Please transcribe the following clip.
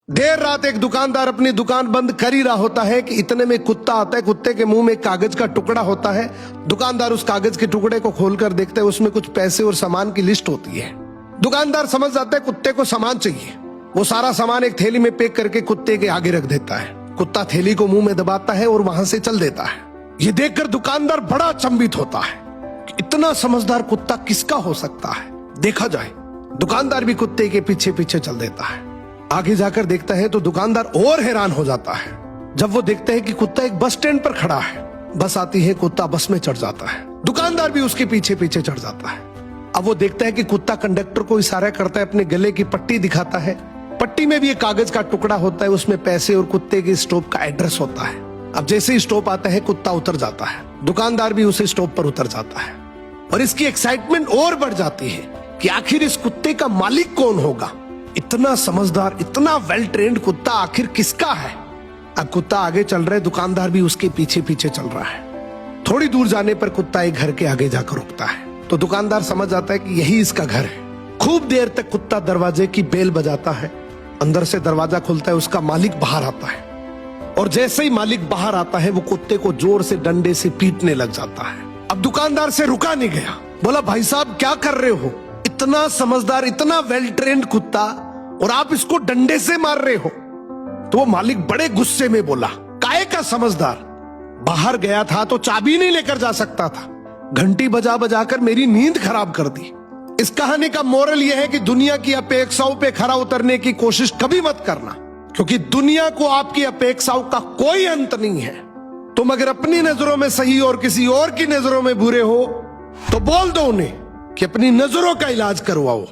देर रात एक दुकानदार अपनी दुकान बंद कर ही रहा होता है कि इतने में कुत्ता आता है। कुत्ते के मुंह में एक कागज का टुकड़ा होता है। दुकानदार उस कागज के टुकड़े को खोलकर देखता है, उसमें कुछ पैसे और सामान की लिस्ट होती है। दुकानदार समझ जाता है कुत्ते को सामान चाहिए। वो सारा सामान एक थैली में पैक करके कुत्ते के आगे रख देता है। कुत्ता थैली को मुंह में दबाता है और वहां से चल देता है। ये देखकर दुकानदार बड़ा अचंभित होता है कि इतना समझदार कुत्ता किसका हो सकता है, देखा जाए। दुकानदार भी कुत्ते के पीछे पीछे चल देता है। आगे जाकर देखता है तो दुकानदार और हैरान हो जाता है जब वो देखता है कि कुत्ता एक बस स्टैंड पर खड़ा है। बस आती है, कुत्ता बस में चढ़ जाता है। दुकानदार भी उसके पीछे पीछे चढ़ जाता है। अब वो देखता है कि कुत्ता कंडक्टर को इशारा करता है, अपने गले की पट्टी दिखाता है। पट्टी में भी एक कागज का टुकड़ा होता है, उसमें पैसे और कुत्ते के स्टॉप का एड्रेस होता है। अब जैसे ही स्टॉप आता है, कुत्ता उतर जाता है। दुकानदार भी उसे स्टॉप पर उतर जाता है और इसकी एक्साइटमेंट और बढ़ जाती है कि आखिर इस कुत्ते का मालिक कौन होगा। इतना समझदार, इतना वेल ट्रेन्ड कुत्ता आखिर किसका है। अब कुत्ता आगे चल रहा है, दुकानदार भी उसके पीछे पीछे चल रहा है। थोड़ी दूर जाने पर कुत्ता एक घर के आगे जाकर रुकता है तो दुकानदार समझ जाता है कि यही इसका घर है। खूब देर तक कुत्ता दरवाजे की बेल बजाता है। अंदर से दरवाजा खुलता है, उसका मालिक बाहर आता है और जैसे ही मालिक बाहर आता है वो कुत्ते को जोर से डंडे से पीटने लग जाता है। अब दुकानदार से रुका नहीं गया, बोला भाई साहब क्या कर रहे हो, इतना समझदार, इतना वेल ट्रेन्ड कुत्ता और आप इसको डंडे से मार रहे हो। तो वो मालिक बड़े गुस्से में बोला, काहे का समझदार, बाहर गया था तो चाबी नहीं लेकर जा सकता था, घंटी बजा बजाकर मेरी नींद खराब कर दी। इस कहानी का मोरल यह है कि दुनिया की अपेक्षाओं पे खरा उतरने की कोशिश कभी मत करना, क्योंकि दुनिया को आपकी अपेक्षाओं का कोई अंत नहीं है। तुम अगर अपनी नजरों में सही और किसी और की नजरों में बुरे हो तो बोल दो उन्हें कि अपनी नजरों का इलाज करवाओ।